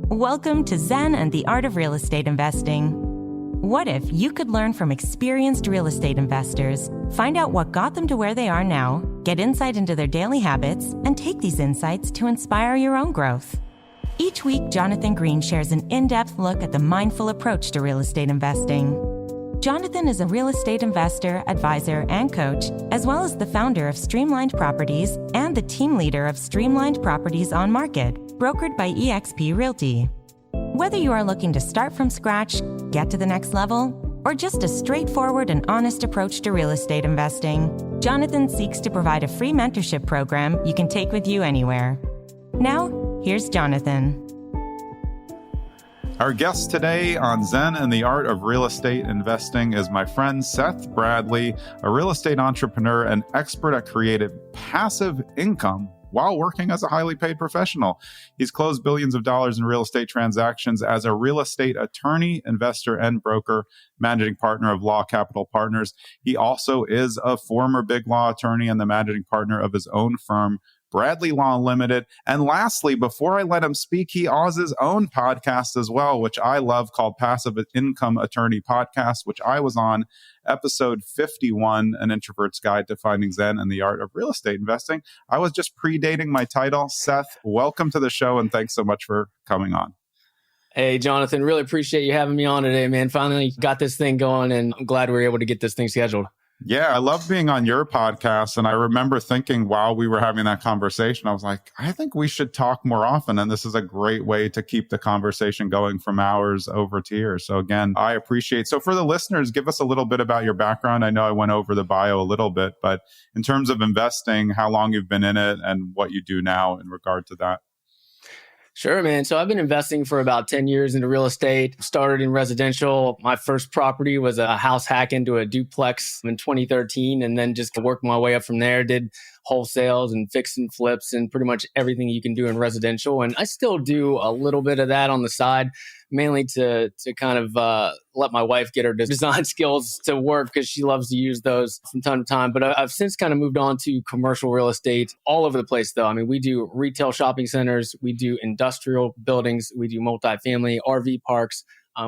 Welcome to Zen and the Art of Real Estate Investing. What if you could learn from experienced real estate investors, find out what got them to where they are now, get insight into their daily habits, and take these insights to inspire your own growth? Each week, Jonathan Green shares an in-depth look at the mindful approach to real estate investing. Jonathan is a real estate investor, advisor, and coach, as well as the founder of Streamlined Properties and the team leader of Streamlined Properties on Market, brokered by eXp Realty. Whether you are looking to start from scratch, get to the next level, or just a straightforward and honest approach to real estate investing, Jonathan seeks to provide a free mentorship program you can take with you anywhere. Now, here's Jonathan. Our guest today on Zen and the Art of Real Estate Investing is my friend Seth Bradley, a real estate entrepreneur and expert at creating passive income while working as a highly paid professional. He's closed billions of dollars in real estate transactions as a real estate attorney, investor, and broker, managing partner of Law Capital Partners. He also is a former big law attorney and the managing partner of his own firm, Bradley Law Limited. And lastly, before I let him speak, he owns his own podcast as well, which I love, called Passive Income Attorney Podcast, which I was on episode 51, An Introvert's Guide to Finding Zen and the Art of Real Estate Investing. I was just predating my title. Seth, welcome to the show, and thanks so much for coming on. Hey, Jonathan, really appreciate you having me on today, man. Finally got this thing going, and I'm glad we were able to get this thing scheduled. Yeah, I love being on your podcast. And I remember thinking while we were having that conversation, I was like, I think we should talk more often. And this is a great way to keep the conversation going from hours over to here. So again, I appreciate. So for the listeners, give us a little bit about your background. I know I went over the bio a little bit, but in terms of investing, how long you've been in it and what you do now in regard to that. Sure, man. So I've been investing for about 10 years into real estate. Started in residential. My first property was a house hack into a duplex in 2013, and then just worked my way up from there. Did wholesales and fix and flips and pretty much everything you can do in residential. And I still do a little bit of that on the side, mainly to kind of let my wife get her design skills to work because she loves to use those from time to time. But I've since kind of moved on to commercial real estate all over the place, though. I mean, we do retail shopping centers, we do industrial buildings, we do multifamily, RV parks.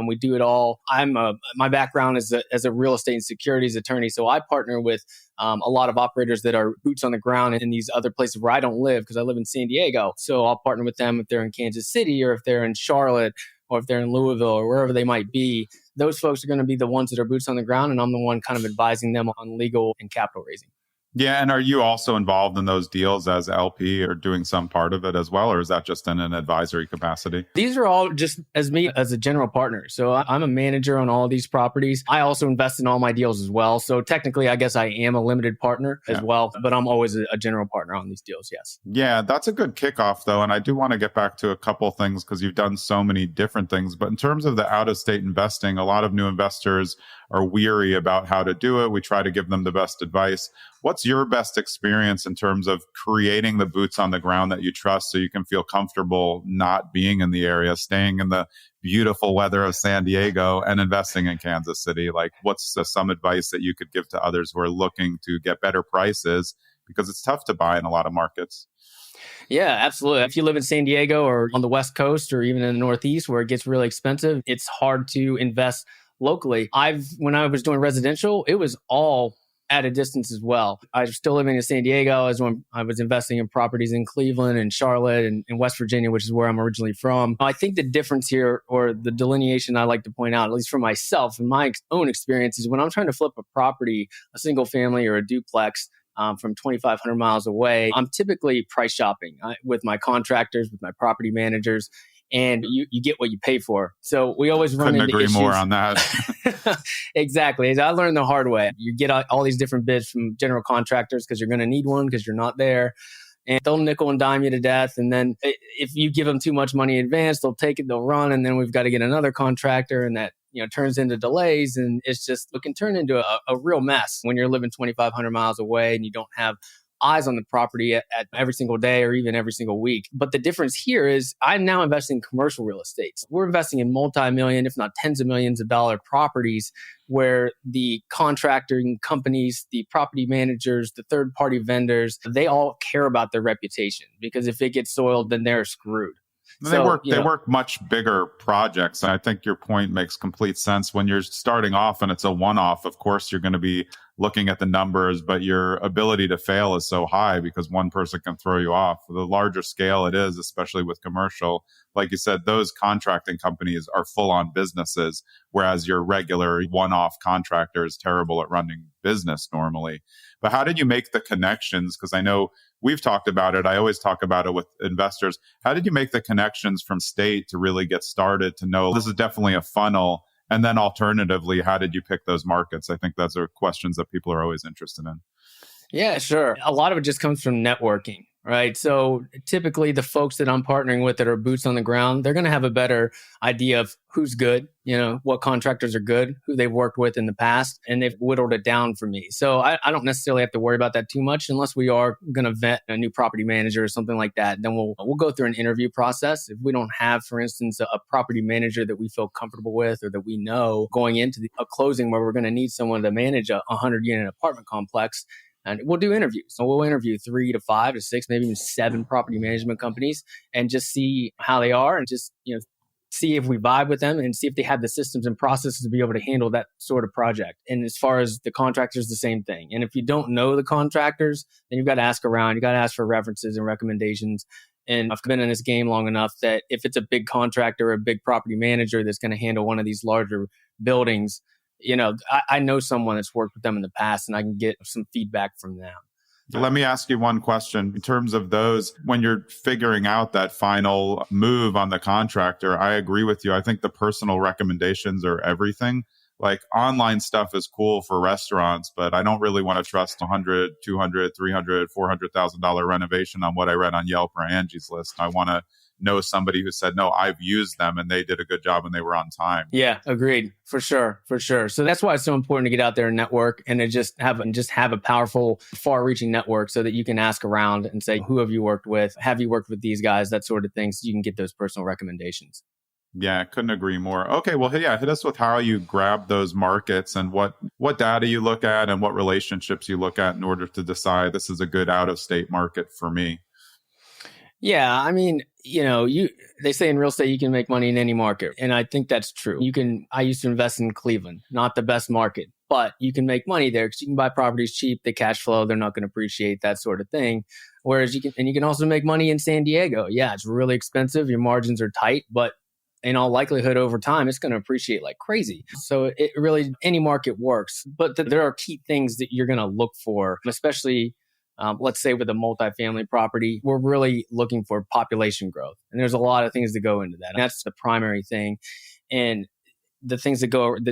We do it all. My background is as a real estate and securities attorney. So I partner with a lot of operators that are boots on the ground in these other places where I don't live because I live in San Diego. So I'll partner with them if they're in Kansas City or if they're in Charlotte or if they're in Louisville or wherever they might be. Those folks are going to be the ones that are boots on the ground. And I'm the one kind of advising them on legal and capital raising. Yeah. And are you also involved in those deals as LP or doing some part of it as well? Or is that just in an advisory capacity? These are all just as me as a general partner. So I'm a manager on all of these properties. I also invest in all my deals as well. So technically, I guess I am a limited partner as well, but I'm always a general partner on these deals. Yes. Yeah, that's a good kickoff though. And I do want to get back to a couple things because you've done so many different things. But in terms of the out-of-state investing, a lot of new investors are weary about how to do it. We try to give them the best advice. What's your best experience in terms of creating the boots on the ground that you trust so you can feel comfortable not being in the area, staying in the beautiful weather of San Diego and investing in Kansas City? Like, what's some advice that you could give to others who are looking to get better prices? Because it's tough to buy in a lot of markets. Yeah, absolutely. If you live in San Diego or on the West Coast or even in the Northeast where it gets really expensive, it's hard to invest locally. When I was doing residential, it was all at a distance as well. I was still living in San Diego as when I was investing in properties in Cleveland and Charlotte and in West Virginia, which is where I'm originally from. I think the difference here, or the delineation I like to point out, at least for myself and my own experience, is when I'm trying to flip a property, a single family or a duplex, from 2,500 miles away, I'm typically price shopping with my contractors, with my property managers, and you get what you pay for. So we always run into issues. Couldn't agree more on that. Exactly. I learned the hard way. You get all these different bids from general contractors because you're going to need one because you're not there. And they'll nickel and dime you to death. And then if you give them too much money in advance, they'll take it, they'll run. And then we've got to get another contractor. And that turns into delays. And it can turn into a real mess when you're living 2,500 miles away and you don't have eyes on the property at every single day or even every single week. But the difference here is I'm now investing in commercial real estate. We're investing in multi-million, if not tens of millions of dollar properties where the contracting companies, the property managers, the third-party vendors, they all care about their reputation because if it gets soiled, then they're screwed. And they So, work much bigger projects. And I think your point makes complete sense. When you're starting off and it's a one-off, of course you're going to be looking at the numbers, but your ability to fail is so high because one person can throw you off. The larger scale it is, especially with commercial, like you said, those contracting companies are full-on businesses, whereas your regular one-off contractor is terrible at running business normally. But how did you make the connections? Because I know we've talked about it. I always talk about it with investors. How did you make the connections from state to really get started to know this is definitely a funnel? And then alternatively, how did you pick those markets? I think those are questions that people are always interested in. Yeah, sure. A lot of it just comes from networking, right? So typically the folks that I'm partnering with that are boots on the ground, they're going to have a better idea of who's good, what contractors are good, who they've worked with in the past, and they've whittled it down for me. So I don't necessarily have to worry about that too much unless we are going to vet a new property manager or something like that. Then we'll go through an interview process. If we don't have, for instance, a property manager that we feel comfortable with or that we know going into a closing where we're going to need someone to manage a 100-unit apartment complex, and we'll do interviews. So we'll interview 3 to 5 to 6, maybe even 7 property management companies and just see how they are and just, see if we vibe with them and see if they have the systems and processes to be able to handle that sort of project. And as far as the contractors, the same thing. And if you don't know the contractors, then you've got to ask around. You got to ask for references and recommendations. And I've been in this game long enough that if it's a big contractor or a big property manager that's going to handle one of these larger buildings, I know someone that's worked with them in the past and I can get some feedback from them. Let me ask you one question. In terms of those, when you're figuring out that final move on the contractor, I agree with you. I think the personal recommendations are everything. Like online stuff is cool for restaurants, but I don't really want to trust $100, $200, $300, $400,000 renovation on what I read on Yelp or Angie's List. I want to know somebody who said, no, I've used them and they did a good job and they were on time. Yeah, agreed. For sure. So that's why it's so important to get out there and network and to just have a powerful, far-reaching network so that you can ask around and say, who have you worked with? Have you worked with these guys? That sort of thing, so you can get those personal recommendations. Yeah, I couldn't agree more. Okay, well, hit us with how you grab those markets and what data you look at and what relationships you look at in order to decide this is a good out-of-state market for me. Yeah, I mean, they say in real estate you can make money in any market, and I think that's true. I used to invest in Cleveland, not the best market, but you can make money there because you can buy properties cheap, they cash flow, they're not going to appreciate, that sort of thing. Whereas you can also make money in San Diego. Yeah, it's really expensive, your margins are tight, but in all likelihood over time, it's going to appreciate like crazy. So it really, any market works, but there are key things that you're going to look for, especially let's say with a multifamily property, we're really looking for population growth. And there's a lot of things that go into that. And that's the primary thing. And the things that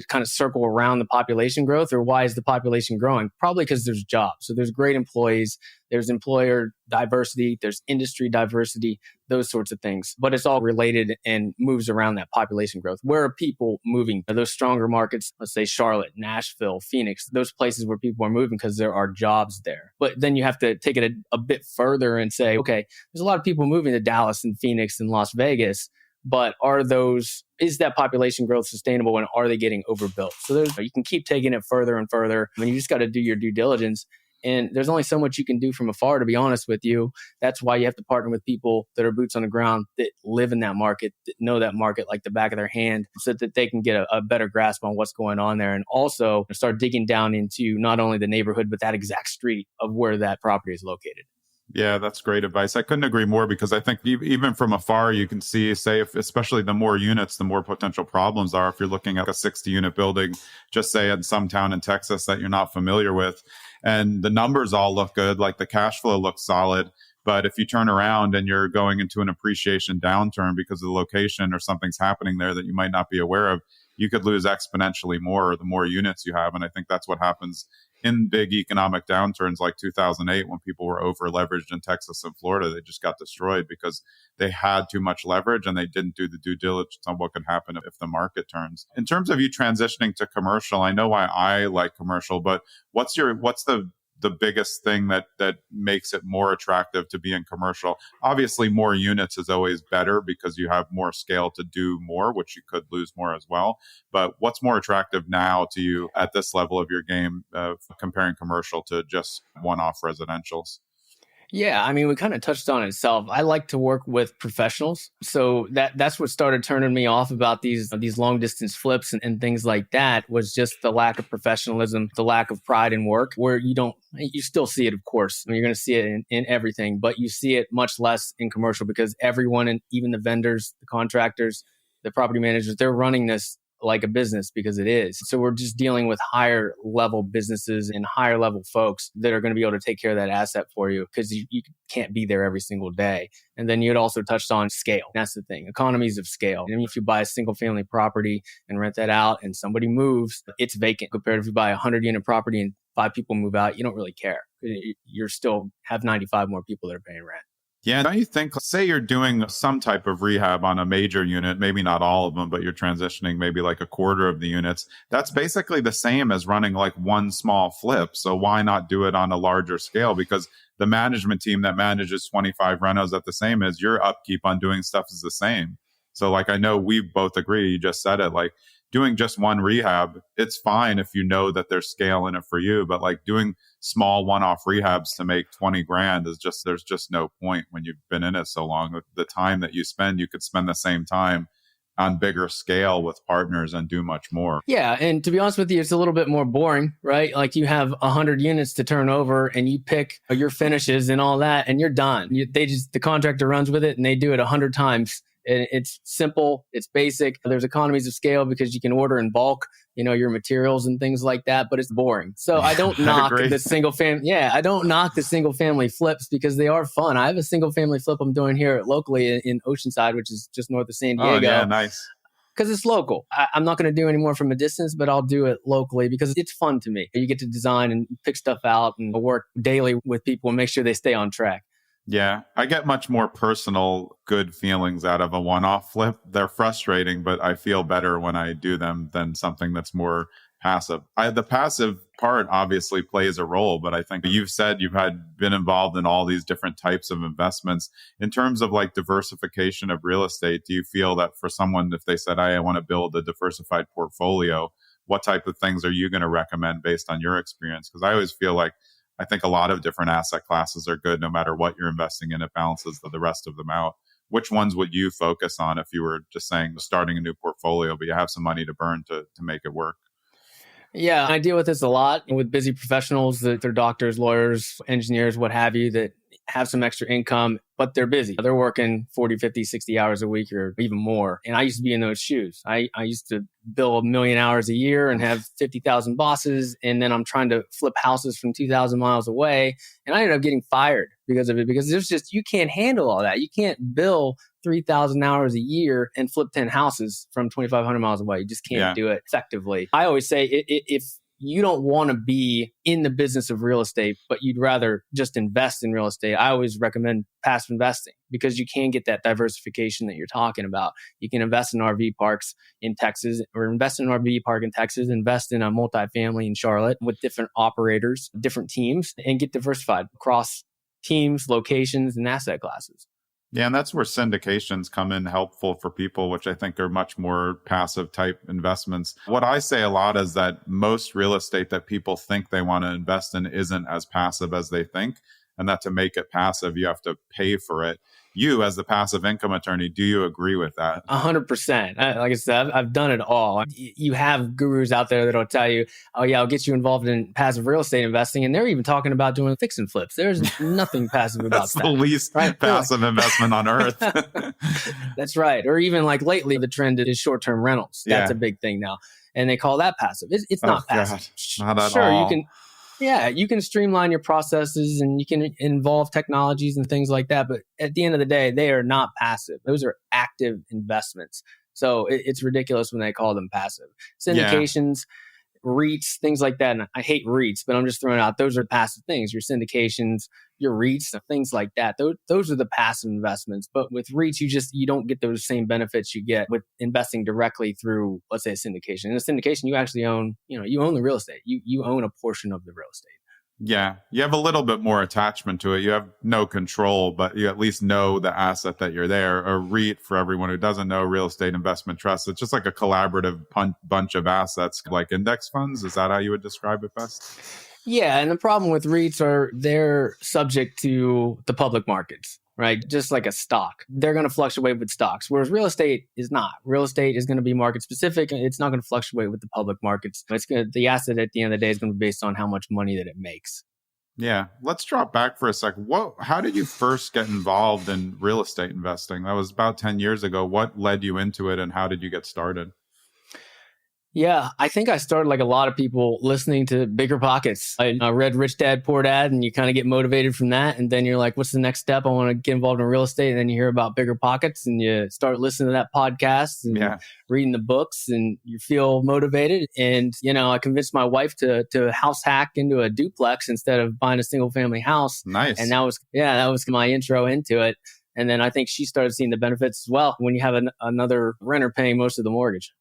kind of circle around the population growth, or why is the population growing? Probably because there's jobs. So there's great employees, there's employer diversity, there's industry diversity, those sorts of things. But it's all related and moves around that population growth. Where are people moving? Are those stronger markets, let's say Charlotte, Nashville, Phoenix, those places where people are moving because there are jobs there. But then you have to take it a bit further and say, okay, there's a lot of people moving to Dallas and Phoenix and Las Vegas. But is that population growth sustainable and are they getting overbuilt? So you can keep taking it further and further. I mean, you just got to do your due diligence. And there's only so much you can do from afar, to be honest with you. That's why you have to partner with people that are boots on the ground, that live in that market, that know that market like the back of their hand, so that they can get a better grasp on what's going on there. And also start digging down into not only the neighborhood, but that exact street of where that property is located. Yeah, that's great advice. I couldn't agree more, because I think even from afar, you can see, especially the more units, the more potential problems are. If you're looking at a 60-unit building, just say in some town in Texas that you're not familiar with, and the numbers all look good, like the cash flow looks solid. But if you turn around and you're going into an appreciation downturn because of the location or something's happening there that you might not be aware of, you could lose exponentially more the more units you have. And I think that's what happens in big economic downturns like 2008, when people were over leveraged in Texas and Florida. They just got destroyed because they had too much leverage and they didn't do the due diligence on what could happen if the market turns. In terms of you transitioning to commercial, I know why I like commercial, but what's the biggest thing that makes it more attractive to be in commercial? Obviously, more units is always better because you have more scale to do more, which you could lose more as well. But what's more attractive now to you at this level of your game, comparing commercial to just one-off residentials? Yeah, I mean, we kind of touched on it itself. I like to work with professionals, so that's what started turning me off about these long distance flips and things like that was just the lack of professionalism, the lack of pride in work. Where you still see it, of course. I mean, you're going to see it in everything, but you see it much less in commercial because everyone, and even the vendors, the contractors, the property managers, they're running this like a business because it is. So we're just dealing with higher level businesses and higher level folks that are going to be able to take care of that asset for you because you can't be there every single day. And then you had also touched on scale. That's the thing, economies of scale. I mean, if you buy a single family property and rent that out and somebody moves, it's vacant compared to if you buy a 100-unit property and 5 people move out, you don't really care. You're still have 95 more people that are paying rent. Yeah, don't you think, say you're doing some type of rehab on a major unit, maybe not all of them, but you're transitioning maybe like a quarter of the units. That's basically the same as running like one small flip. So why not do it on a larger scale? Because the management team that manages 25 renos at the same as your upkeep on doing stuff is the same. So like, I know we both agree, you just said it, like doing just one rehab, it's fine if you know that there's scale in it for you, but like doing small one-off rehabs to make 20 grand is just, there's just no point when you've been in it so long. The time that you spend, you could spend the same time on bigger scale with partners and do much more. Yeah. And to be honest with you, it's a little bit more boring, right? Like you have 100 units to turn over and you pick your finishes and all that and you're done. The contractor runs with it and they do it 100 times. It's simple. It's basic. There's economies of scale because you can order in bulk, your materials and things like that, but it's boring. So I don't knock the single family. Yeah, I don't knock the single family flips because they are fun. I have a single family flip I'm doing here locally in Oceanside, which is just north of San Diego. Oh, yeah, nice. Because it's local. I'm not going to do any more from a distance, but I'll do it locally because it's fun to me. You get to design and pick stuff out and work daily with people and make sure they stay on track. Yeah, I get much more personal good feelings out of a one-off flip. They're frustrating, but I feel better when I do them than something that's more passive. The passive part obviously plays a role, but I think you've said you've been involved in all these different types of investments. In terms of like diversification of real estate, do you feel that for someone, if they said, I want to build a diversified portfolio, what type of things are you going to recommend based on your experience? Because I always feel like I think a lot of different asset classes are good no matter what you're investing in. It balances the rest of them out. Which ones would you focus on if you were just saying starting a new portfolio, but you have some money to burn to make it work? Yeah, I deal with this a lot with busy professionals that they're doctors, lawyers, engineers, what have you, that have some extra income, but they're busy. They're working 40, 50, 60 hours a week or even more. And I used to be in those shoes. I used to bill 1 million hours a year and have 50,000 bosses. And then I'm trying to flip houses from 2,000 miles away. And I ended up getting fired because of it, because you can't handle all that. You can't bill 3,000 hours a year and flip 10 houses from 2,500 miles away. You just can't do it effectively. I always say if you don't want to be in the business of real estate, but you'd rather just invest in real estate, I always recommend passive investing because you can get that diversification that you're talking about. You can invest in RV parks in Texas or invest in an RV park in Texas, invest in a multifamily in Charlotte with different operators, different teams, and get diversified across teams, locations, and asset classes. Yeah, and that's where syndications come in helpful for people, which I think are much more passive type investments. What I say a lot is that most real estate that people think they want to invest in isn't as passive as they think, and that to make it passive, you have to pay for it. You, as the passive income attorney, do you agree with that? 100%. Like I said, I've done it all. You have gurus out there that'll tell you, oh yeah, I'll get you involved in passive real estate investing. And they're even talking about doing fix and flips. There's nothing passive about That's that. That's the least passive investment on earth. That's right. Or even like lately, the trend is short-term rentals. That's a big thing now. And they call that passive. It's not passive. God, not at all. You can. Yeah, you can streamline your processes and you can involve technologies and things like that. But at the end of the day, they are not passive. Those are active investments. So it's ridiculous when they call them passive. Syndications, REITs, things like that. And I hate REITs, but I'm just throwing out, those are passive things. Your syndications, your REITs, things like that. Those are the passive investments. But with REITs, you don't get those same benefits you get with investing directly through, let's say, a syndication. In a syndication, you actually own, you own the real estate. You own a portion of the real estate. Yeah, you have a little bit more attachment to it. You have no control, but you at least know the asset that you're there. A REIT, for everyone who doesn't know, real estate investment trust, it's just like a collaborative bunch of assets, like index funds. Is that how you would describe it best? Yeah, and the problem with REITs are they're subject to the public markets, right? Just like a stock. They're going to fluctuate with stocks, whereas real estate is not. Real estate is going to be market specific. It's not going to fluctuate with the public markets. The asset at the end of the day is going to be based on how much money that it makes. Yeah. Let's drop back for a sec. How did you first get involved in real estate investing? That was about 10 years ago. What led you into it and how did you get started? Yeah, I think I started like a lot of people listening to Bigger Pockets. I read Rich Dad, Poor Dad, and you kind of get motivated from that. And then you're like, what's the next step? I want to get involved in real estate. And then you hear about Bigger Pockets and you start listening to that podcast and reading the books and you feel motivated. And, I convinced my wife to house hack into a duplex instead of buying a single family house. Nice. And that was my intro into it. And then I think she started seeing the benefits as well when you have another renter paying most of the mortgage.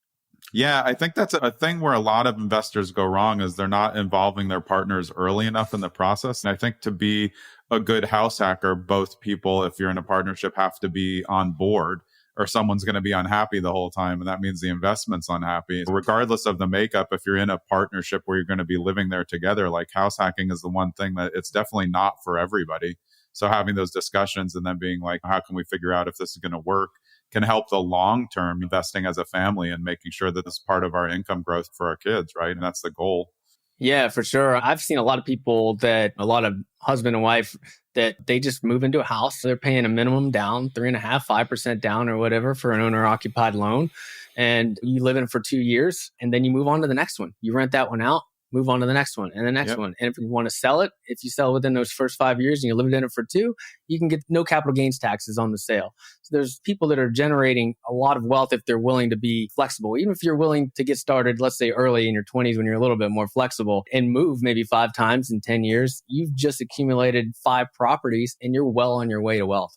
Yeah, I think that's a thing where a lot of investors go wrong is they're not involving their partners early enough in the process. And I think to be a good house hacker, both people, if you're in a partnership, have to be on board or someone's going to be unhappy the whole time. And that means the investment's unhappy. Regardless of the makeup, if you're in a partnership where you're going to be living there together, like house hacking is the one thing that it's definitely not for everybody. So having those discussions and then being like, how can we figure out if this is going to work? Can help the long-term investing as a family and making sure that this is part of our income growth for our kids, right? And that's the goal. Yeah, for sure. I've seen a lot of husband and wife that they just move into a house. They're paying a minimum down, 3.5%, 5% down or whatever for an owner occupied loan. And you live in it for 2 years and then you move on to the next one. You rent that one out, move on to the next one and the next one. And if you want to sell it, if you sell within those first 5 years and you live in it for 2, you can get no capital gains taxes on the sale. So there's people that are generating a lot of wealth if they're willing to be flexible. Even if you're willing to get started, let's say early in your 20s when you're a little bit more flexible and move maybe 5 times in 10 years, you've just accumulated 5 properties and you're well on your way to wealth.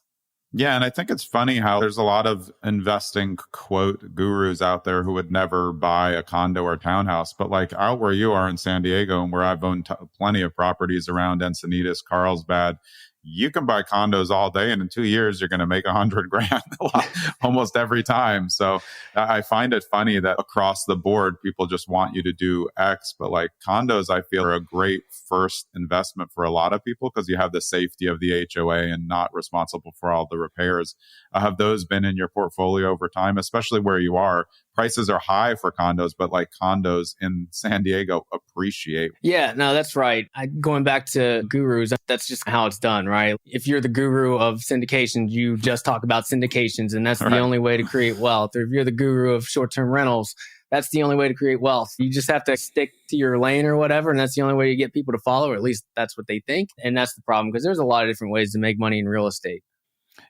Yeah. And I think it's funny how there's a lot of investing quote gurus out there who would never buy a condo or townhouse. But like out where you are in San Diego and where I've owned plenty of properties around Encinitas, Carlsbad, you can buy condos all day. And in 2 years, you're going to make $100,000 almost every time. So I find it funny that across the board, people just want you to do X. But like condos, I feel are a great first investment for a lot of people because you have the safety of the HOA and not responsible for all the repairs. Have those been in your portfolio over time, especially where you are? Prices are high for condos, but like condos in San Diego appreciate. Yeah, no, that's right. Going back to gurus, that's just how it's done, right? If you're the guru of syndications, you just talk about syndications and that's the only way to create wealth. Or if you're the guru of short-term rentals, that's the only way to create wealth. You just have to stick to your lane or whatever. And that's the only way you get people to follow, or at least that's what they think. And that's the problem because there's a lot of different ways to make money in real estate.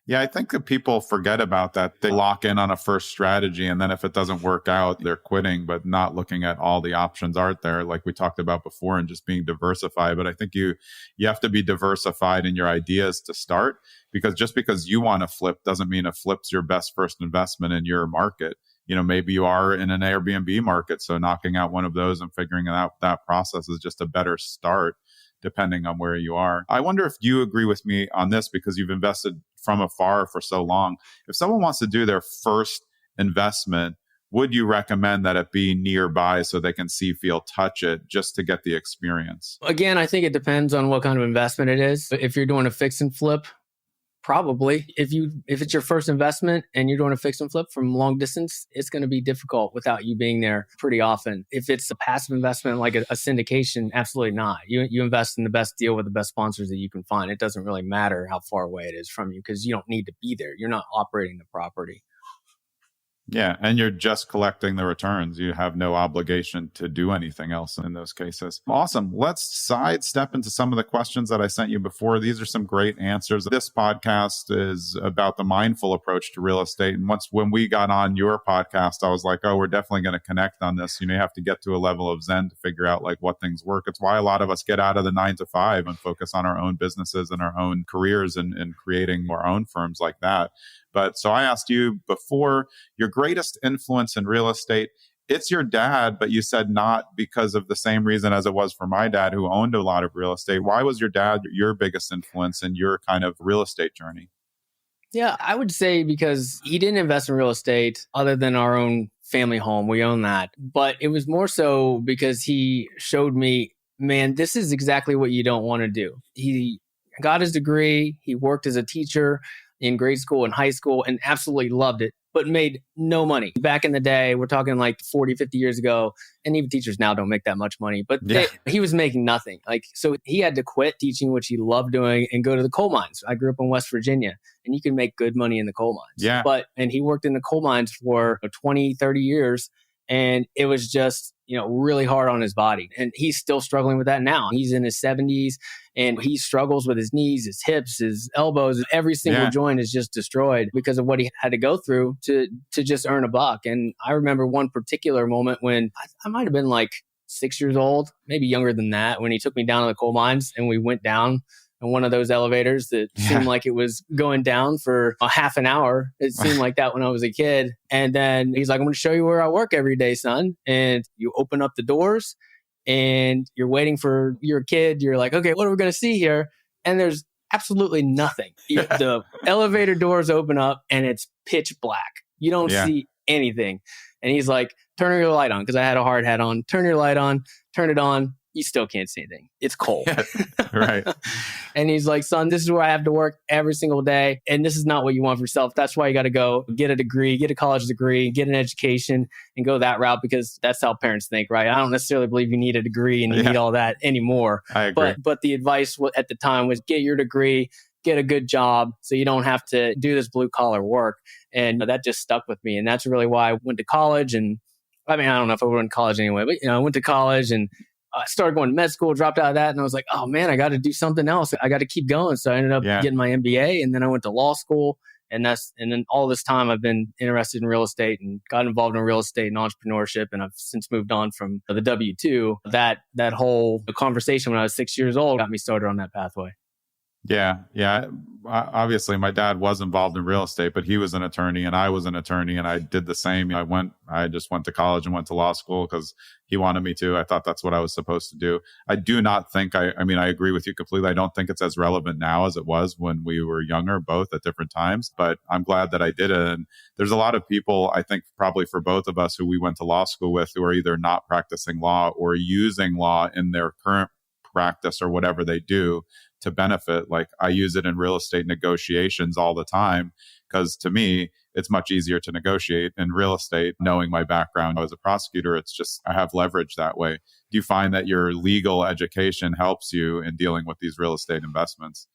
Yeah, I think that people forget about that. They lock in on a first strategy, and then if it doesn't work out, they're quitting, but not looking at all the options out there, like we talked about before, and just being diversified. But I think you have to be diversified in your ideas to start, because just because you want to flip doesn't mean a flip's your best first investment in your market. Maybe you are in an Airbnb market, so knocking out one of those and figuring out that process is just a better start, depending on where you are. I wonder if you agree with me on this because you've invested from afar for so long. If someone wants to do their first investment, would you recommend that it be nearby so they can see, feel, touch it just to get the experience? Again, I think it depends on what kind of investment it is. If you're doing a fix and flip, probably. If it's your first investment and you're doing a fix and flip from long distance, it's going to be difficult without you being there pretty often. If it's a passive investment like a syndication, absolutely not. You invest in the best deal with the best sponsors that you can find. It doesn't really matter how far away it is from you because you don't need to be there. You're not operating the property. Yeah, and you're just collecting the returns. You have no obligation to do anything else in those cases. Awesome. Let's sidestep into some of the questions that I sent you before. These are some great answers. This podcast is about the mindful approach to real estate. And when we got on your podcast, I was like, oh, we're definitely going to connect on this. You have to get to a level of Zen to figure out like what things work. It's why a lot of us get out of the 9 to 5 and focus on our own businesses and our own careers and creating our own firms like that. But so I asked you before, your greatest influence in real estate, it's your dad, but you said not because of the same reason as it was for my dad who owned a lot of real estate. Why was your dad your biggest influence in your kind of real estate journey? Yeah, I would say because he didn't invest in real estate other than our own family home. We own that. But it was more so because he showed me man, this is exactly what you don't want to do. He got his degree. He worked as a teacher in grade school and high school and absolutely loved it, but made no money. Back in the day, we're talking like 40, 50 years ago, and even teachers now don't make that much money, but he was making nothing. So he had to quit teaching, which he loved doing, and go to the coal mines. I grew up in West Virginia, and you can make good money in the coal mines. Yeah. And he worked in the coal mines for 20, 30 years. And it was just, really hard on his body. And he's still struggling with that now. He's in his 70s and he struggles with his knees, his hips, his elbows. Every single joint is just destroyed because of what he had to go through to just earn a buck. And I remember one particular moment when I might have been like 6 years old, maybe younger than that, when he took me down to the coal mines and we went down in one of those elevators that seemed like it was going down for a half an hour. It seemed like that when I was a kid. And then he's like, I'm going to show you where I work every day, son. And you open up the doors and you're waiting for your kid. You're like, okay, what are we going to see here? And there's absolutely nothing. The elevator doors open up and it's pitch black. You don't see anything. And he's like, turn your light on, because I had a hard hat on. Turn your light on, turn it on. You still can't see anything. It's cold. Right. And he's like, son, this is where I have to work every single day. And this is not what you want for yourself. That's why you got to go get a degree, get a college degree, get an education and go that route, because that's how parents think, right? I don't necessarily believe you need a degree and you need all that anymore. I agree. But the advice at the time was get your degree, get a good job so you don't have to do this blue collar work. And that just stuck with me. And that's really why I went to college. And I mean, I don't know if I went to college anyway, but I went to college and I started going to med school, dropped out of that. And I was like, oh man, I got to do something else. I got to keep going. So I ended up getting my MBA, and then I went to law school. And then all this time I've been interested in real estate and got involved in real estate and entrepreneurship. And I've since moved on from the W-2. That whole conversation when I was 6 years old got me started on that pathway. Yeah. Obviously, my dad was involved in real estate, but he was an attorney and I was an attorney, and I did the same. I just went to college and went to law school because he wanted me to. I thought that's what I was supposed to do. I do not think, I agree with you completely. I don't think it's as relevant now as it was when we were younger, both at different times, but I'm glad that I did it. And there's a lot of people, I think probably for both of us who we went to law school with, who are either not practicing law or using law in their current practice or whatever they do to benefit. Like I use it in real estate negotiations all the time, because to me, it's much easier to negotiate in real estate. Knowing my background as a prosecutor, it's just, I have leverage that way. Do you find that your legal education helps you in dealing with these real estate investments?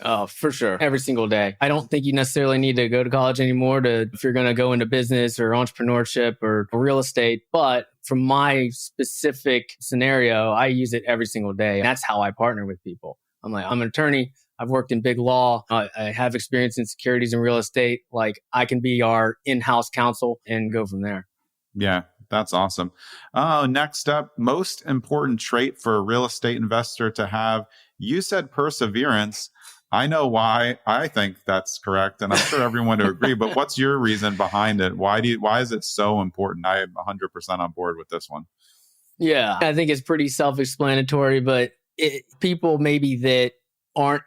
Oh, for sure. Every single day. I don't think you necessarily need to go to college anymore if you're going to go into business or entrepreneurship or real estate. But from my specific scenario, I use it every single day. And that's how I partner with people. I'm an attorney. I've worked in big law. I have experience in securities and real estate. Like I can be our in-house counsel and go from there. Yeah, that's awesome. Next up, most important trait for a real estate investor to have. You said perseverance. I know why I think that's correct, and I'm sure everyone would agree, but what's your reason behind it? Why is it so important? I am 100% on board with this one. Yeah, I think it's pretty self-explanatory, but people maybe that aren't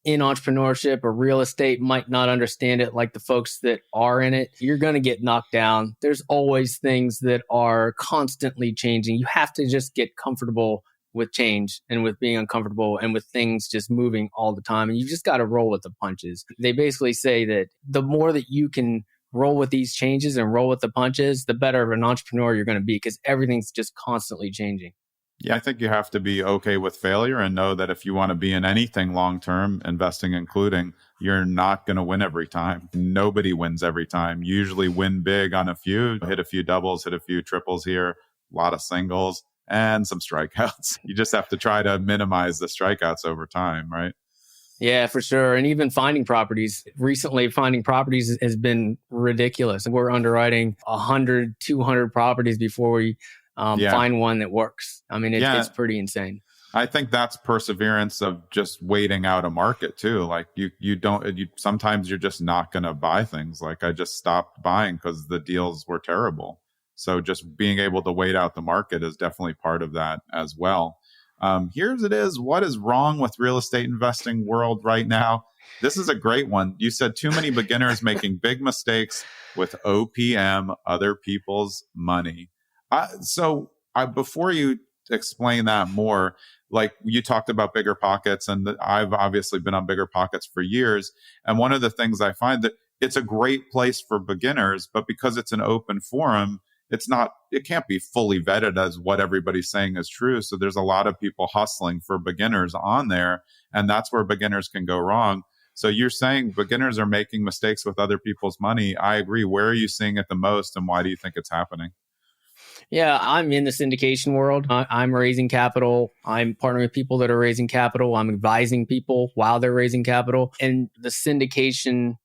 in entrepreneurship or real estate might not understand it like the folks that are in it. You're going to get knocked down. There's always things that are constantly changing. You have to just get comfortable with change and with being uncomfortable and with things just moving all the time. And you just got to roll with the punches. They basically say that the more that you can roll with these changes and roll with the punches, the better of an entrepreneur you're going to be, because everything's just constantly changing. Yeah, I think you have to be okay with failure and know that if you want to be in anything long-term, investing including, you're not going to win every time. Nobody wins every time. You usually win big on a few, hit a few doubles, hit a few triples here, a lot of singles, and some strikeouts. You just have to try to minimize the strikeouts over time, right? Yeah, for sure. And even finding properties. Recently, finding properties has been ridiculous. We're underwriting 100, 200 properties before we find one that works. I mean, it's pretty insane. I think that's perseverance of just waiting out a market too. Like sometimes you're just not going to buy things. Like I just stopped buying because the deals were terrible. So just being able to wait out the market is definitely part of that as well. Here's it is. What is wrong with real estate investing world right now? This is a great one. You said too many beginners making big mistakes with OPM, other people's money. Before you explain that more. Like you talked about bigger pockets, and I've obviously been on bigger pockets for years. And one of the things I find that it's a great place for beginners, but because it's an open forum, it can't be fully vetted as what everybody's saying is true. So there's a lot of people hustling for beginners on there, and that's where beginners can go wrong. So you're saying beginners are making mistakes with other people's money. I agree. Where are you seeing it the most, and why do you think it's happening? Yeah, I'm in the syndication world. I'm raising capital. I'm partnering with people that are raising capital. I'm advising people while they're raising capital. And the syndication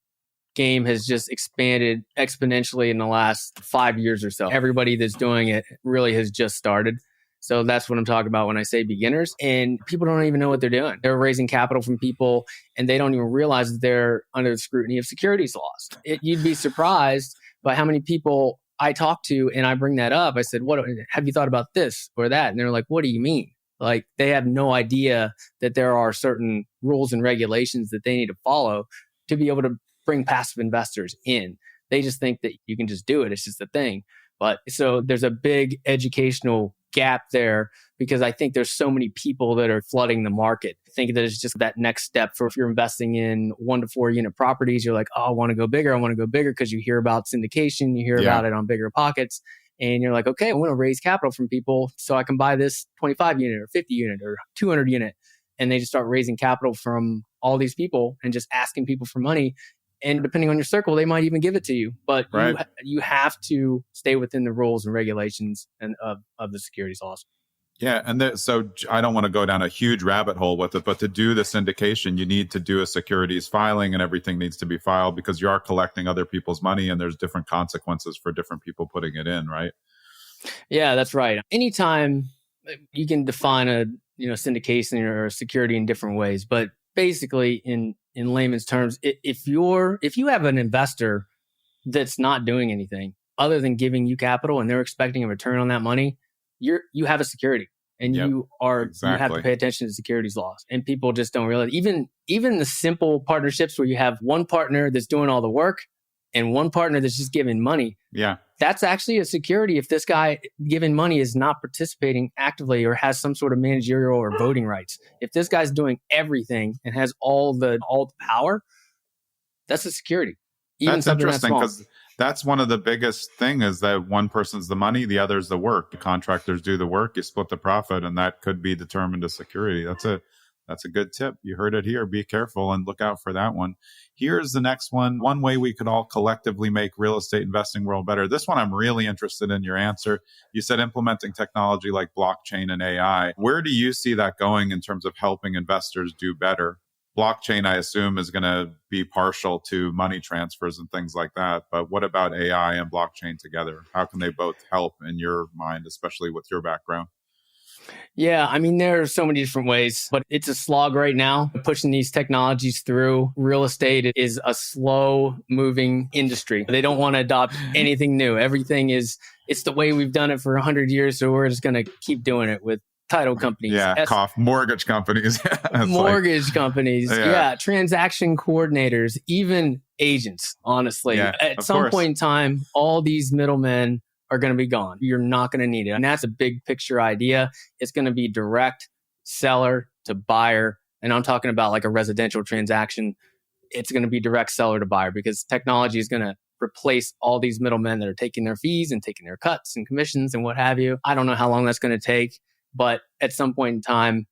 game has just expanded exponentially in the last 5 years or so. Everybody that's doing it really has just started. So that's what I'm talking about when I say beginners. And people don't even know what they're doing. They're raising capital from people and they don't even realize that they're under the scrutiny of securities laws. You'd be surprised by how many people I talk to and I bring that up. I said, "What have you thought about this or that?" And they're like, "What do you mean?" Like they have no idea that there are certain rules and regulations that they need to follow to be able to bring passive investors in. They just think that you can just do it. It's just a thing. But so there's a big educational gap there because I think there's so many people that are flooding the market. I think that it's just that next step for if you're investing in 1 to 4 unit properties, you're like, oh, I want to go bigger. I want to go bigger because you hear about syndication, you hear about it on bigger pockets. And you're like, okay, I want to raise capital from people so I can buy this 25 unit or 50 unit or 200 unit. And they just start raising capital from all these people and just asking people for money. And depending on your circle, they might even give it to you. But you have to stay within the rules and regulations and of the securities laws. Yeah. And so I don't want to go down a huge rabbit hole with it, but to do the syndication, you need to do a securities filing and everything needs to be filed because you are collecting other people's money and there's different consequences for different people putting it in, right? Yeah, that's right. Anytime you can define a syndication or a security in different ways, but basically in layman's terms, if you have an investor that's not doing anything other than giving you capital and they're expecting a return on that money, you have a security and you have to pay attention to securities laws. And people just don't realize even the simple partnerships where you have one partner that's doing all the work and one partner that's just giving money. Yeah. That's actually a security if this guy giving money is not participating actively or has some sort of managerial or voting rights. If this guy's doing everything and has all the power, that's a security. That's interesting because that's one of the biggest thing is that one person's the money, the other's the work. The contractors do the work, you split the profit, and that could be determined as security. That's a good tip. You heard it here. Be careful and look out for that one. Here's the next one. One way we could all collectively make real estate investing world better. This one I'm really interested in your answer. You said implementing technology like blockchain and AI. Where do you see that going in terms of helping investors do better? Blockchain, I assume, is going to be partial to money transfers and things like that. But what about AI and blockchain together? How can they both help in your mind, especially with your background? Yeah, I mean, there are so many different ways, but it's a slog right now. Pushing these technologies through real estate is a slow moving industry. They don't want to adopt anything new. Everything it's the way we've done it for 100 years. So we're just going to keep doing it with title companies. Mortgage companies. Mortgage companies. Yeah. Transaction coordinators, even agents, honestly. At some point in time, all these middlemen are going to be gone. You're not going to need it. And that's a big picture idea. It's going to be direct seller to buyer. And I'm talking about like a residential transaction. It's going to be direct seller to buyer because technology is going to replace all these middlemen that are taking their fees and taking their cuts and commissions and what have you. I don't know how long that's going to take, but at some point in time,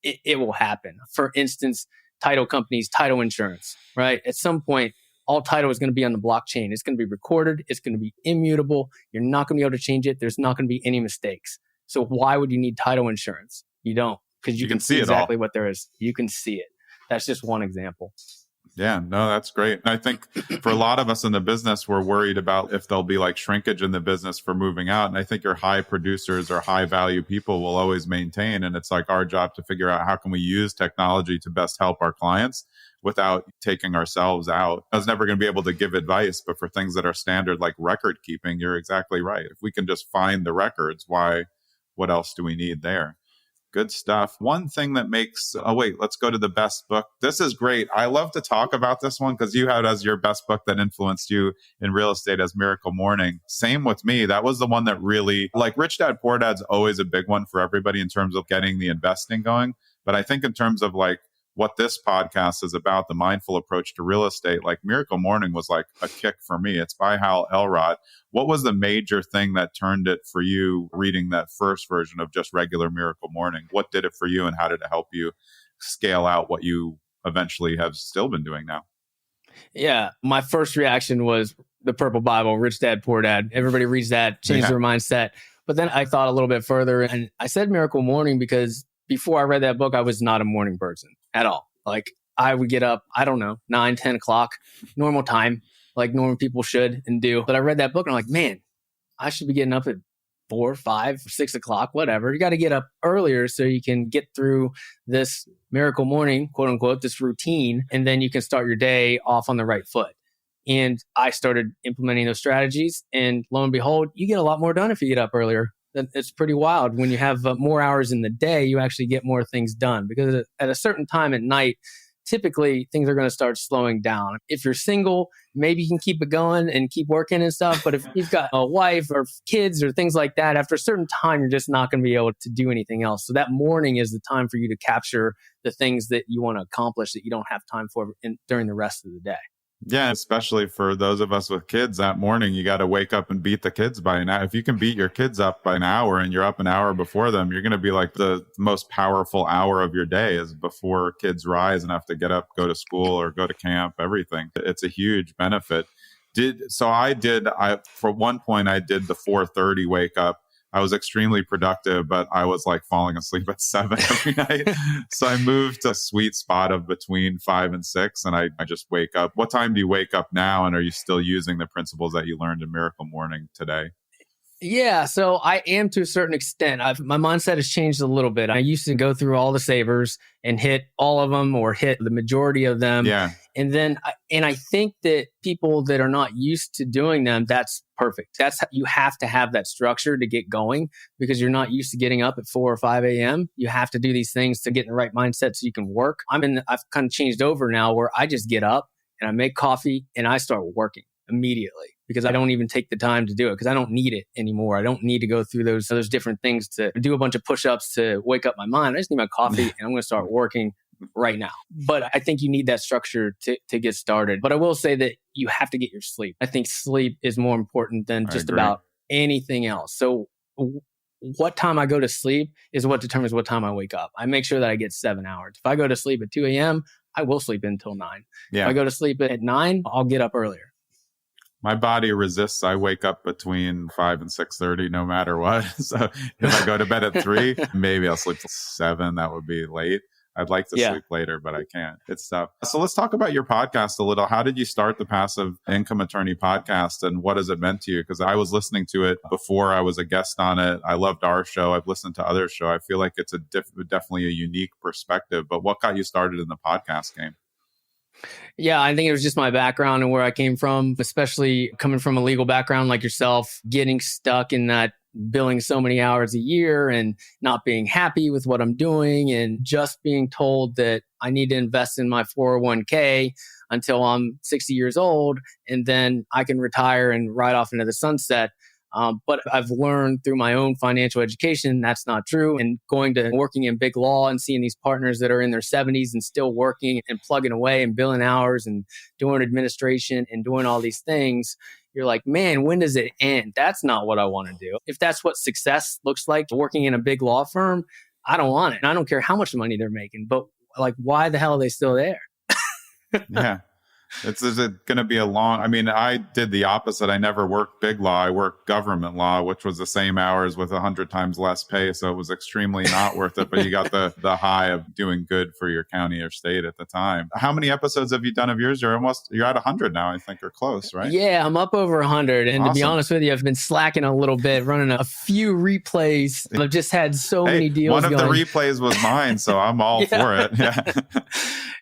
it will happen. For instance, title companies, title insurance, right? At some point, all title is going to be on the blockchain. It's going to be recorded. It's going to be immutable. You're not going to be able to change it. There's not going to be any mistakes. So why would you need title insurance? You don't, because you can see exactly what there is. You can see it. That's just one example. Yeah, no, that's great. And I think for a lot of us in the business, we're worried about if there'll be like shrinkage in the business for moving out. And I think your high producers or high value people will always maintain. And it's like our job to figure out how can we use technology to best help our clients without taking ourselves out. I was never going to be able to give advice, but for things that are standard like record keeping, you're exactly right. If we can just find the records, what else do we need there? Good stuff. One thing that makes, let's go to the best book. This is great. I love to talk about this one because you had as your best book that influenced you in real estate as Miracle Morning. Same with me. That was the one that really, like Rich Dad Poor Dad's always a big one for everybody in terms of getting the investing going. But I think in terms of like what this podcast is about, the mindful approach to real estate, like Miracle Morning was like a kick for me. It's by Hal Elrod. What was the major thing that turned it for you reading that first version of just regular Miracle Morning? What did it for you and how did it help you scale out what you eventually have still been doing now? Yeah. My first reaction was the Purple Bible, Rich Dad, Poor Dad. Everybody reads that, change their mindset. But then I thought a little bit further and I said Miracle Morning because before I read that book, I was not a morning person at all. Like I would get up, 9, 10 o'clock, normal time, like normal people should and do. But I read that book and I'm like, man, I should be getting up at 4, 5, 6 o'clock, whatever. You got to get up earlier so you can get through this miracle morning, quote unquote, this routine. And then you can start your day off on the right foot. And I started implementing those strategies. And lo and behold, you get a lot more done if you get up earlier. It's pretty wild. When you have more hours in the day, you actually get more things done because at a certain time at night, typically things are going to start slowing down. If you're single, maybe you can keep it going and keep working and stuff. But if you've got a wife or kids or things like that, after a certain time, you're just not going to be able to do anything else. So that morning is the time for you to capture the things that you want to accomplish that you don't have time for during the rest of the day. Yeah, especially for those of us with kids, that morning, you got to wake up and beat the kids by an hour. If you can beat your kids up by an hour and you're up an hour before them, you're going to be like the most powerful hour of your day is before kids rise and have to get up, go to school or go to camp, everything. It's a huge benefit. For one point, I did the 4:30 wake up. I was extremely productive, but I was like falling asleep at 7 every night. So I moved to a sweet spot of between 5 and 6, and I just wake up. What time do you wake up now? And are you still using the principles that you learned in Miracle Morning today? Yeah, so I am to a certain extent. My mindset has changed a little bit. I used to go through all the savers and hit all of them or hit the majority of them. Yeah. And I think that people that are not used to doing them, that's perfect. You have to have that structure to get going because you're not used to getting up at 4 or 5 a.m. You have to do these things to get in the right mindset so you can work. I've kind of changed over now where I just get up and I make coffee and I start working immediately because I don't even take the time to do it because I don't need it anymore. I don't need to go through those different things to do a bunch of push-ups to wake up my mind. I just need my coffee and I'm going to start working right now. But I think you need that structure to get started. But I will say that you have to get your sleep. I think sleep is more important than just about anything else. So what time I go to sleep is what determines what time I wake up. I make sure that I get 7 hours. If I go to sleep at 2 a.m., I will sleep until 9. Yeah. If I go to sleep at 9, I'll get up earlier. My body resists. I wake up between 5 and 6:30 no matter what. So if I go to bed at 3, maybe I'll sleep till 7. That would be late. I'd like to sleep later, but I can't. It's tough. So let's talk about your podcast a little. How did you start the Passive Income Attorney podcast and what has it meant to you? Because I was listening to it before I was a guest on it. I loved our show. I've listened to other show. I feel like it's definitely a unique perspective. But what got you started in the podcast game? Yeah, I think it was just my background and where I came from, especially coming from a legal background like yourself, getting stuck in that billing so many hours a year and not being happy with what I'm doing and just being told that I need to invest in my 401k until I'm 60 years old and then I can retire and ride off into the sunset. But I've learned through my own financial education, that's not true. And working in big law and seeing these partners that are in their 70s and still working and plugging away and billing hours and doing administration and doing all these things, you're like, man, when does it end? That's not what I want to do. If that's what success looks like, working in a big law firm, I don't want it. And I don't care how much money they're making, but like, why the hell are they still there? Yeah. Is it going to be I did the opposite. I never worked big law. I worked government law, which was the same hours with 100 times less pay. So it was extremely not worth it. But you got the high of doing good for your county or state at the time. How many episodes have you done of yours? You're at 100 now, I think, or close, right? Yeah, I'm up over 100. And awesome. To be honest with you, I've been slacking a little bit, running a few replays. I've just had so many deals One of the replays was mine, so I'm all for it. Yeah.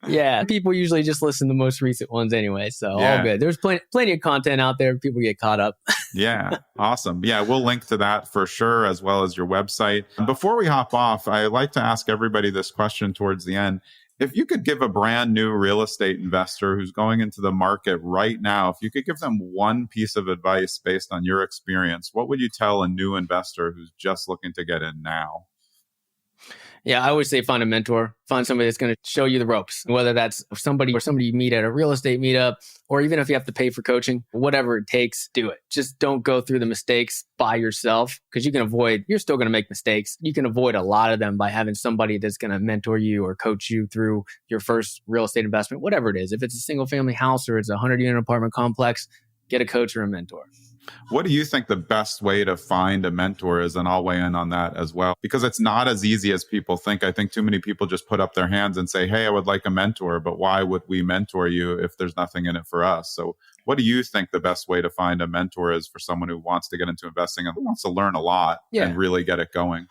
Yeah. People usually just listen to the most recent ones anyway. So all good. There's plenty of content out there. People get caught up. Yeah, awesome. Yeah, we'll link to that for sure, as well as your website. Before we hop off, I like to ask everybody this question towards the end. If you could give a brand new real estate investor who's going into the market right now, if you could give them one piece of advice based on your experience, what would you tell a new investor who's just looking to get in now? Yeah, I always say find a mentor, find somebody that's going to show you the ropes, whether that's somebody you meet at a real estate meetup, or even if you have to pay for coaching, whatever it takes, do it. Just don't go through the mistakes by yourself, because you're still going to make mistakes. You can avoid a lot of them by having somebody that's going to mentor you or coach you through your first real estate investment, whatever it is. If it's a single family house or it's a 100-unit apartment complex, get a coach or a mentor. What do you think the best way to find a mentor is? And I'll weigh in on that as well, because it's not as easy as people think. I think too many people just put up their hands and say, hey, I would like a mentor, but why would we mentor you if there's nothing in it for us? So what do you think the best way to find a mentor is for someone who wants to get into investing and wants to learn a lot and really get it going?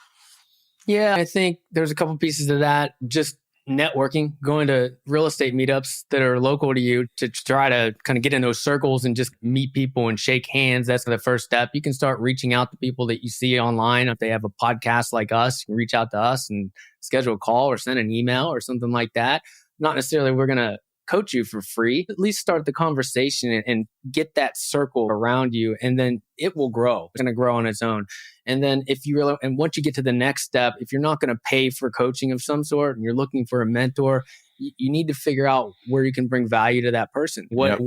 Yeah, I think there's a couple pieces of that. Just networking, going to real estate meetups that are local to you to try to kind of get in those circles and just meet people and shake hands. That's the first step. You can start reaching out to people that you see online. If they have a podcast like us, you can reach out to us and schedule a call or send an email or something like that. Not necessarily we're going to coach you for free. At least start the conversation and get that circle around you, and then it will grow. It's going to grow on its own. And then once you get to the next step, if you're not going to pay for coaching of some sort and you're looking for a mentor, you need to figure out where you can bring value to that person. What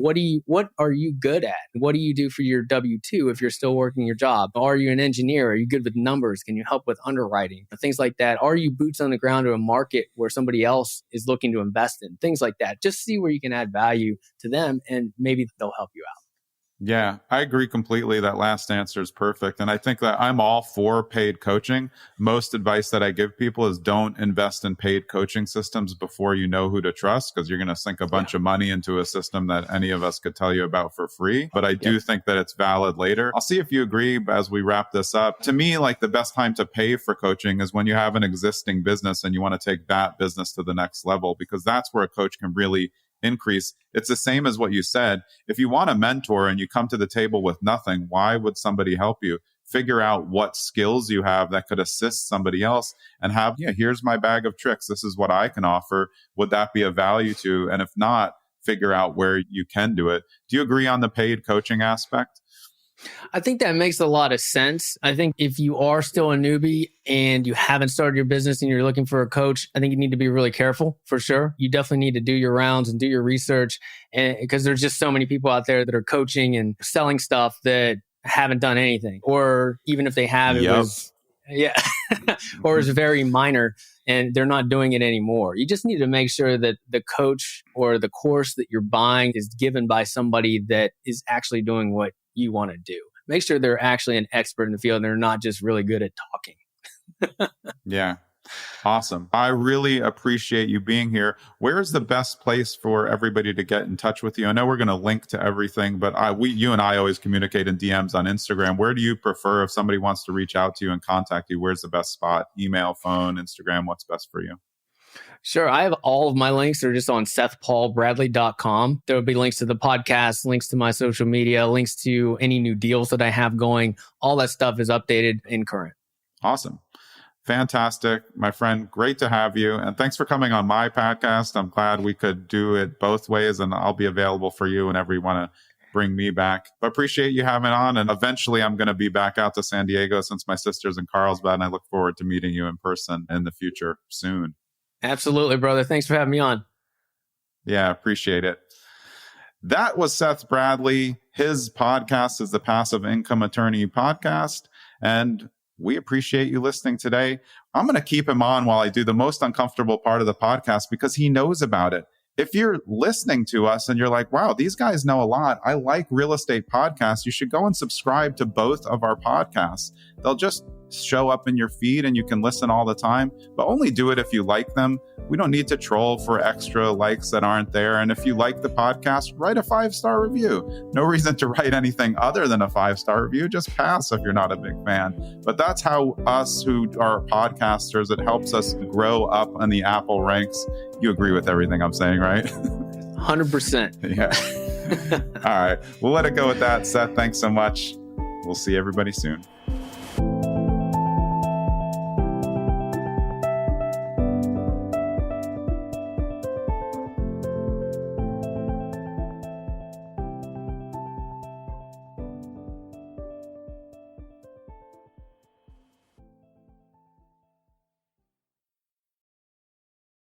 are you good at? What do you do for your W-2 if you're still working your job? Are you an engineer? Are you good with numbers? Can you help with underwriting? Things like that. Are you boots on the ground to a market where somebody else is looking to invest in? Things like that. Just see where you can add value to them, and maybe they'll help you out. Yeah, I agree completely. That last answer is perfect. And I think that I'm all for paid coaching. Most advice that I give people is don't invest in paid coaching systems before you know who to trust, because you're going to sink a bunch of money into a system that any of us could tell you about for free. But I do think that it's valid later. I'll see if you agree as we wrap this up. To me, like the best time to pay for coaching is when you have an existing business and you want to take that business to the next level, because that's where a coach can really increase. It's the same as what you said. If you want a mentor and you come to the table with nothing, why would somebody help you? Figure out what skills you have that could assist somebody else and have, here's my bag of tricks. This is what I can offer. Would that be of value to? And if not, figure out where you can do it. Do you agree on the paid coaching aspect? I think that makes a lot of sense. I think if you are still a newbie and you haven't started your business and you're looking for a coach, I think you need to be really careful for sure. You definitely need to do your rounds and do your research, because there's just so many people out there that are coaching and selling stuff that haven't done anything. Or even if they have, it was or it's very minor and they're not doing it anymore. You just need to make sure that the coach or the course that you're buying is given by somebody that is actually doing what you want to do. Make sure they're actually an expert in the field and they're not just really good at talking. Yeah. Awesome. I really appreciate you being here. Where's the best place for everybody to get in touch with you? I know we're going to link to everything, but you and I always communicate in DMs on Instagram. Where do you prefer if somebody wants to reach out to you and contact you? Where's the best spot? Email, phone, Instagram? What's best for you? Sure. I have all of my links. They're just on sethpaulbradley.com. There will be links to the podcast, links to my social media, links to any new deals that I have going. All that stuff is updated and current. Awesome. Fantastic. My friend, great to have you. And thanks for coming on my podcast. I'm glad we could do it both ways, and I'll be available for you whenever you want to bring me back. But appreciate you having on. And eventually I'm going to be back out to San Diego since my sister's in Carlsbad, and I look forward to meeting you in person in the future soon. Absolutely, brother. Thanks for having me on. Yeah, appreciate it. That was Seth Bradley. His podcast is the Passive Income Attorney Podcast, and we appreciate you listening today. I'm going to keep him on while I do the most uncomfortable part of the podcast because he knows about it. If you're listening to us and you're like, wow, these guys know a lot. I like real estate podcasts. You should go and subscribe to both of our podcasts. They'll just show up in your feed and you can listen all the time, but only do it if you like them. We don't need to troll for extra likes that aren't there. And if you like the podcast, write a 5-star review. No reason to write anything other than a 5-star review. Just pass if you're not a big fan. But that's how us who are podcasters, it helps us grow up on the Apple ranks. You agree with everything I'm saying, right? 100%. Yeah. All right. We'll let it go with that. Seth, thanks so much. We'll see everybody soon.